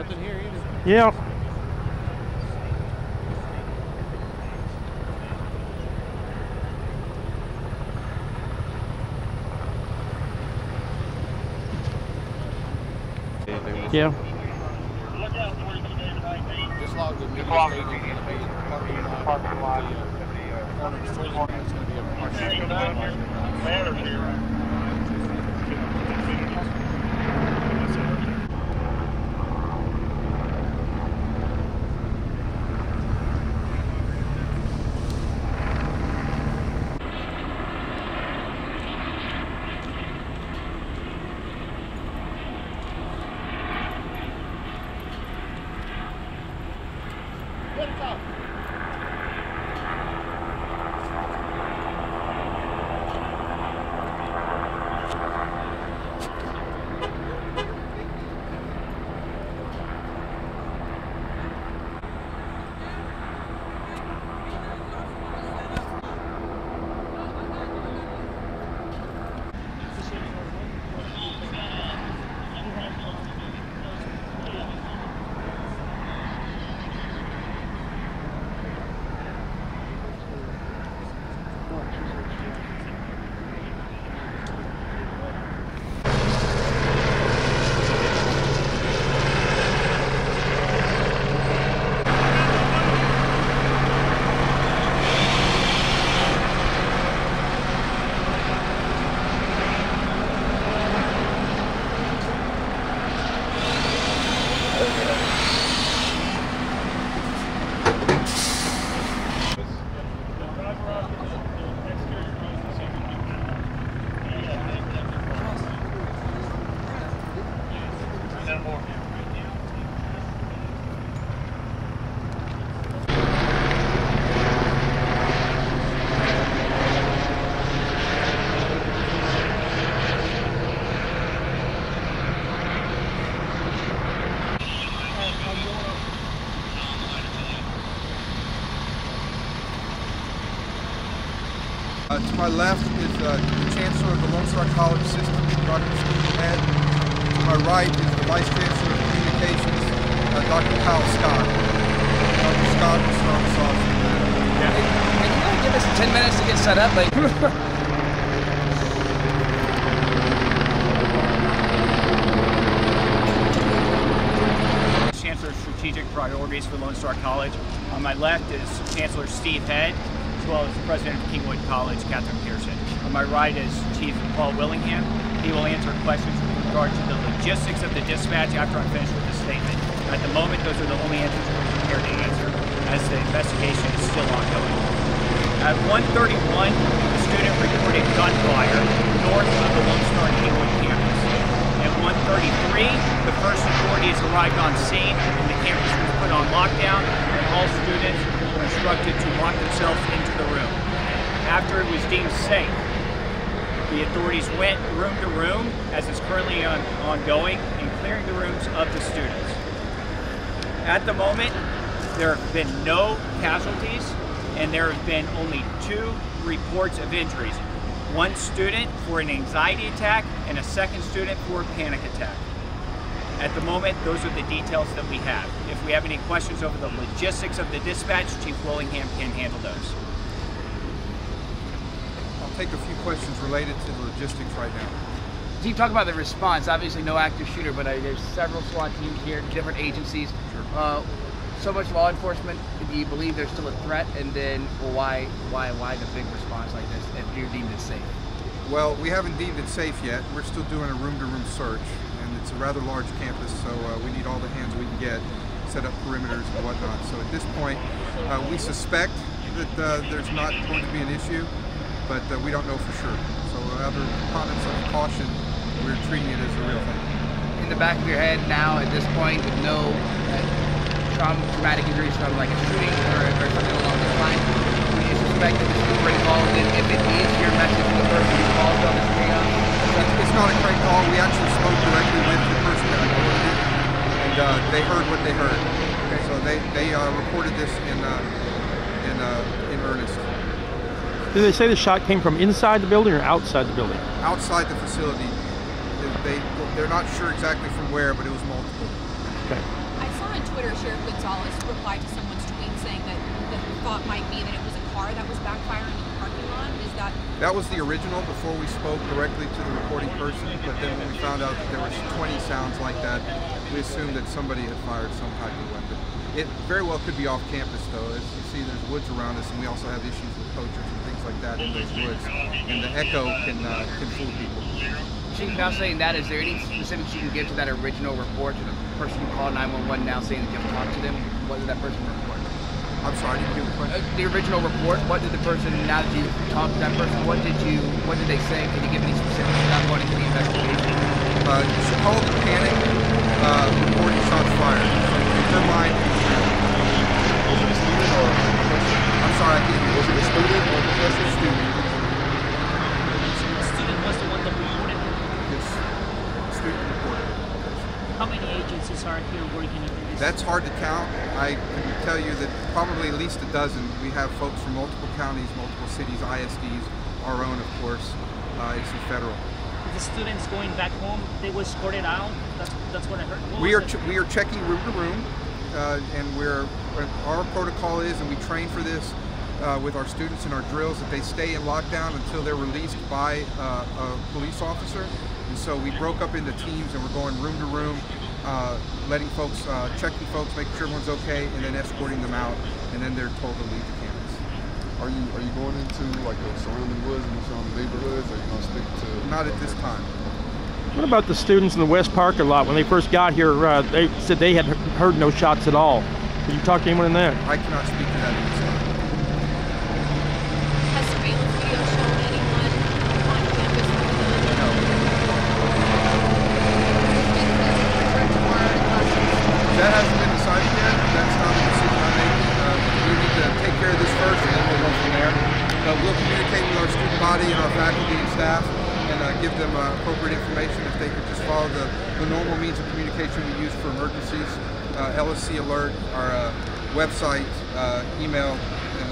Nothing here either. Yeah. Yeah. Just log the media station in the parking lot. The corner of the street is going to be a parking lot. To my left is the Chancellor of the Lone Star College System, Dr. Steve Head. To my right is the Vice Chancellor of Communications, Dr. Kyle Scott. Dr. Scott will start us off. Can you give us 10 minutes to get set up? Chancellor Strategic Priorities for Lone Star College. On my left is Chancellor Steve Head, as well as the President of Kingwood College, Catherine Pearson. On my right is Chief Paul Willingham. He will answer questions with regard to the logistics of the dispatch after I'm finished with the statement. At the moment, those are the only answers we're prepared to answer, as the investigation is still ongoing. At 1:31, the student reported gunfire north of the Lone Star Kingwood campus. At 1:33, the first authorities arrived on scene and the campus was put on lockdown, and all students were instructed to lock themselves into the room. After it was deemed safe, the authorities went room to room, as is currently ongoing, in clearing the rooms of the students. At the moment, there have been no casualties, and there have been only 2 reports of injuries. One student for an anxiety attack and a second student for a panic attack. At the moment, those are the details that we have. If we have any questions over the logistics of the dispatch, Chief Willingham can handle those. I'll take a few questions related to the logistics right now. So you talk about the response, obviously no active shooter, but there's several SWAT teams here, different agencies. Sure. So much law enforcement, do you believe there's still a threat? And then why the big response like this if you're deemed it safe? Well, we haven't deemed it safe yet. We're still doing a room-to-room search, and it's a rather large campus, so we need all the hands we can get, set up perimeters and whatnot. So at this point, we suspect that there's not going to be an issue, but we don't know for sure. So out of abundance of caution, we're treating it as a real thing. In the back of your head now, at this point, with no traumatic injuries from like a shooting or something along those lines, do you suspect that this is a great call? And if it is your message to the person who calls on the street, it's not a great call. We actually spoke directly with the person that reported it, and they heard what they heard. Okay. So they reported this in earnest. Did they say the shot came from inside the building or outside the building? Outside the facility. They're not sure exactly from where, but it was multiple. Okay. on Twitter, Sheriff Gonzalez replied to someone's tweet saying that the thought might be that it was a car that was backfiring in the parking lot. Is that? That was the original before we spoke directly to the reporting person, but then when we found out that there was 20 sounds like that, we assumed that somebody had fired some type of weapon. It very well could be off campus though. As you see, there's woods around us, and we also have issues with poachers and things like that in those woods, and the echo can fool people. Chief, now saying that, is there any specifics you can give to that original report, to the person who called 911 now saying that you have to talk to them? What did that person report? I'm sorry, I didn't hear the question. The original report, what did the person, now that you talked to that person, what did they say? Can you give any specifics without going into the investigation? She called the panic, reporting shots fired. So in her mind, Was it a student or a professor? I'm sorry, I can't hear. Was it a student or a professor? Student. The student was the one that reported it. Yes. Student reported. How many agencies are here working in this? That's hard to count. I can tell you that probably at least a dozen. We have folks from multiple counties, multiple cities, ISDs, our own, of course. It's federal. The students going back home, they were escorted out. That's what I heard. We are checking room to room, and our protocol is, and we train for this with our students in our drills, that they stay in lockdown until they're released by a police officer. And so we broke up into teams, and we're going room to room, letting folks, checking folks, making sure everyone's okay, and then escorting them out, and then they're told to leave the campus. Are you going into like the surrounding woods and the surrounding neighborhoods, or are you going to stick to? Not at this time. What about the students in the West parking lot? When they first got here, they said they had heard no shots at all. Did you talk to anyone in there? I cannot speak to that at this time. Has surveillance video shown anyone on campus? That hasn't been decided yet. That's not a decision I make. We need to take care of this first, and then we'll go from there. We'll communicate with our student body and our faculty and staff, and give them appropriate information. If they could just follow the normal means of communication we use for emergencies, LSC alert, our website, email, and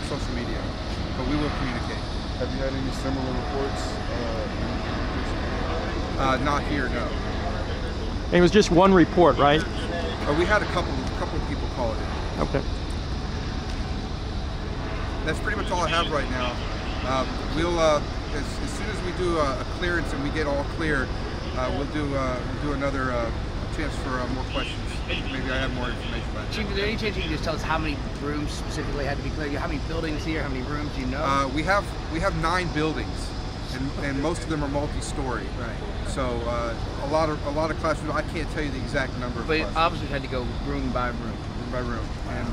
social media. But we will communicate. Have you had any similar reports? Not here, no. And it was just one report, right? We had a couple of people call it in. Okay. That's pretty much all I have right now. We'll as soon as we do a clearance and we get all clear, we'll do another chance for more questions. Maybe I have more information about it. Chief, is there any chance you can just tell us how many rooms specifically had to be cleared? How many buildings here? How many rooms do you know? We have 9 buildings, and most of them are multi-story. Right. So a lot of classrooms. I can't tell you the exact number. But of officers had to go room by room. room by room, and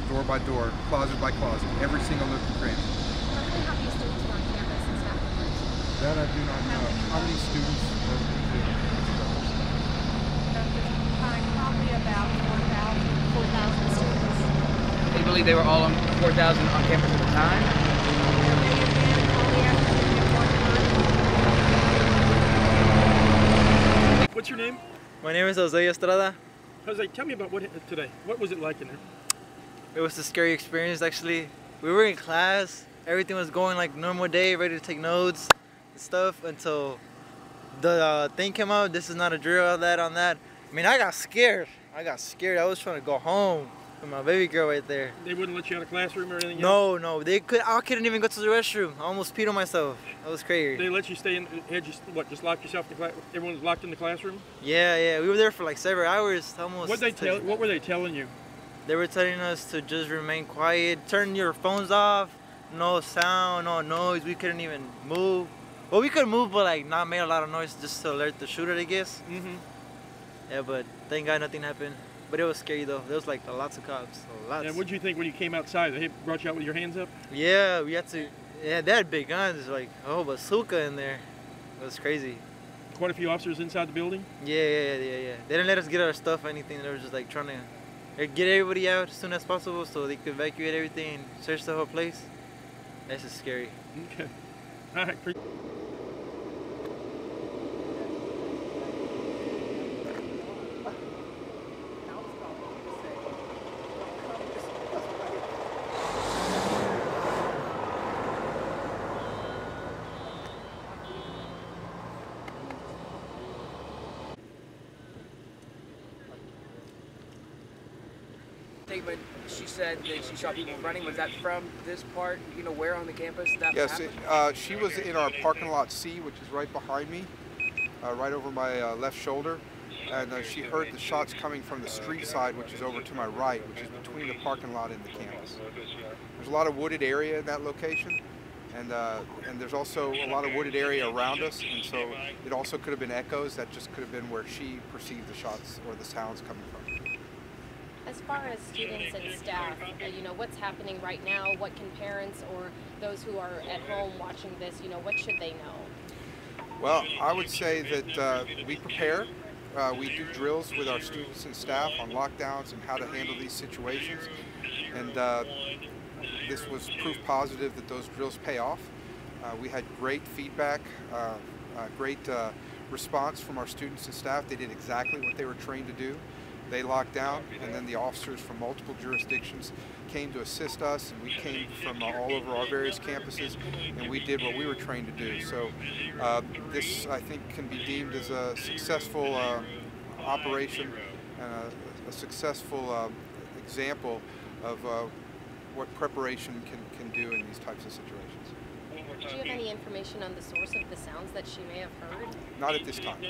door by door, closet by closet, every single nook and cranny. How many students were on campus and staff members? That I do not know. How many students are there? Probably about 4,000 students. They believe they were all on 4,000 on campus at the time? What's your name? My name is Jose Estrada. Jose, tell me about what today. What was it like in there? It was a scary experience actually. We were in class, everything was going like normal day, ready to take notes and stuff until the thing came out. This is not a drill, on that. I mean, I got scared. I was trying to go home with my baby girl right there. They wouldn't let you out of the classroom or anything? No, they could. I couldn't even go to the restroom. I almost peed on myself. That was crazy. They let you stay in? Had you just locked yourself in the class? Everyone was locked in the classroom? Yeah. We were there for like several hours, almost. What were they telling you? They were telling us to just remain quiet, turn your phones off, no sound, no noise. We couldn't even move. Well, we could move, but like not make a lot of noise just to alert the shooter, I guess. Mm-hmm. Yeah, but thank God nothing happened. But it was scary though. There was like lots of cops, lots. And what did you think when you came outside? They brought you out with your hands up? Yeah, we had to. Yeah, they had big guns, like a bazooka in there. It was crazy. Quite a few officers inside the building? Yeah. They didn't let us get our stuff or anything. They were just like trying to get everybody out as soon as possible so they could evacuate everything and search the whole place. That's just scary. Okay. All right. statement, she said that she saw people running. Was that from this part? You know, where on the campus that Yes, happened? she was in our parking lot C, which is right behind me, right over my left shoulder. And she heard the shots coming from the street side, which is over to my right, which is between the parking lot and the campus. There's a lot of wooded area in that location, and there's also a lot of wooded area around us, and so it also could have been echoes. That just could have been where she perceived the shots or the sounds coming from. As far as students and staff, you know, what's happening right now? What can parents or those who are at home watching this, you know, what should they know? Well, I would say that we prepare. We do drills with our students and staff on lockdowns and how to handle these situations. And this was proof positive that those drills pay off. We had great feedback, great response from our students and staff. They did exactly what they were trained to do. They locked down, and then the officers from multiple jurisdictions came to assist us, and we came from all over our various campuses, and we did what we were trained to do. So this, I think, can be deemed as a successful operation and a successful example of what prepreration can do in these types of situations. Do you have any information on the source of the sounds that she may have heard? Not at this time.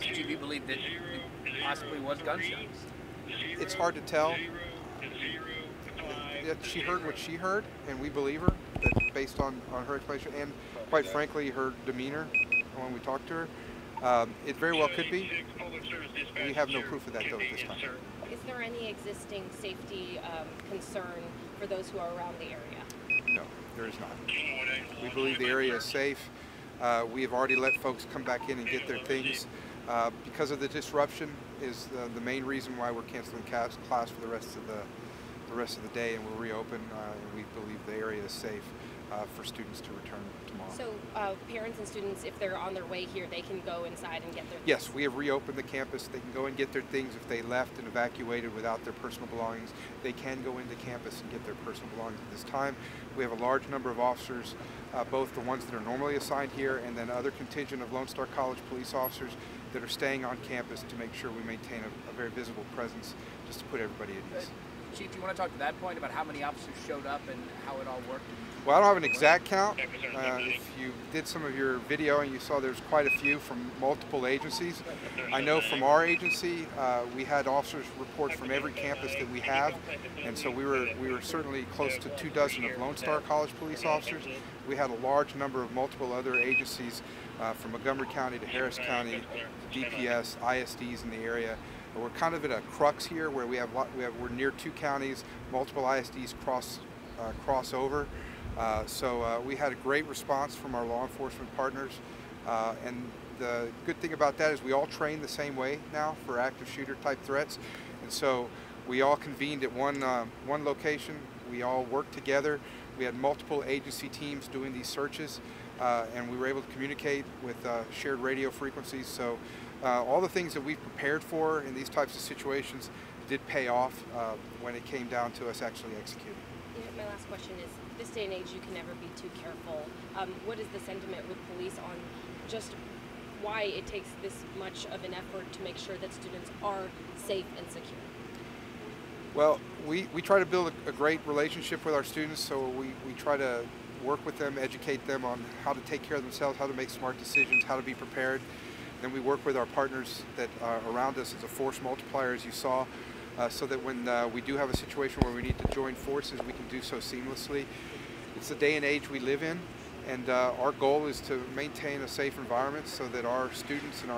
Did you believe that it possibly was gunshots? It's hard to tell. She heard what she heard, and we believe her, that based on her explanation, and quite frankly, her demeanor when we talked to her. It very well could be. We have no proof of that, though, at this time. Is there any existing safety concern for those who are around the area? No, there is not. We believe the area is safe. We have already let folks come back in and get their things. Because of the disruption is the main reason why we're canceling class for the rest of the day, and we'll reopen. And we believe the area is safe for students to return tomorrow. So parents and students, if they're on their way here, they can go inside and get their things? Yes, we have reopened the campus. They can go and get their things. If they left and evacuated without their personal belongings, they can go into campus and get their personal belongings at this time. We have a large number of officers, both the ones that are normally assigned here and then other contingent of Lone Star College police officers that are staying on campus to make sure we maintain a very visible presence just to put everybody at ease. Chief, do you want to talk to that point about how many officers showed up and how it all worked? Well, I don't have an exact count. If you did some of your video and you saw there's quite a few from multiple agencies. I know from our agency, we had officers report from every campus that we have, and so we were certainly close to 24 of Lone Star College police officers. We had a large number of multiple other agencies from Montgomery County to Harris County, DPS, ISDs in the area. We're kind of at a crux here where we're near two counties, multiple ISDs cross over. So we had a great response from our law enforcement partners, and the good thing about that is we all train the same way now for active shooter type threats, and so we all convened at one location. We all worked together. We had multiple agency teams doing these searches, and we were able to communicate with shared radio frequencies. So all the things that we've prepared for in these types of situations did pay off when it came down to us actually executing. My last question is, this day and age you can never be too careful. What is the sentiment with police on just why it takes this much of an effort to make sure that students are safe and secure? Well, we try to build a great relationship with our students, so we try to work with them, educate them on how to take care of themselves, how to make smart decisions, how to be prepared. Then we work with our partners that are around us as a force multiplier, as you saw, so that when we do have a situation where we need to join forces, we can do so seamlessly. It's the day and age we live in, and our goal is to maintain a safe environment so that our students and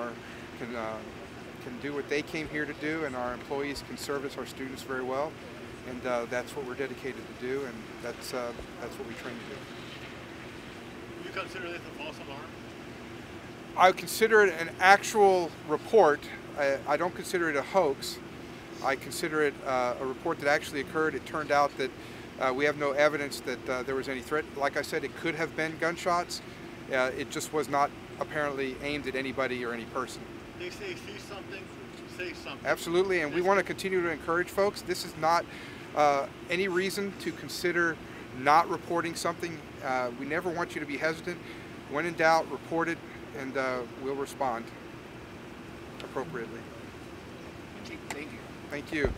can do what they came here to do, and our employees can service our students very well. And that's what we're dedicated to do, and that's what we train to do. Do you consider this a false alarm? I consider it an actual report. I don't consider it a hoax. I consider it a report that actually occurred. It turned out that we have no evidence that there was any threat. Like I said, it could have been gunshots. It just was not apparently aimed at anybody or any person. They say see something, say something. Absolutely, and we want to continue to encourage folks. This is not any reason to consider not reporting something. We never want you to be hesitant. When in doubt, report it, and we'll respond appropriately. Chief, thank you. Thank you.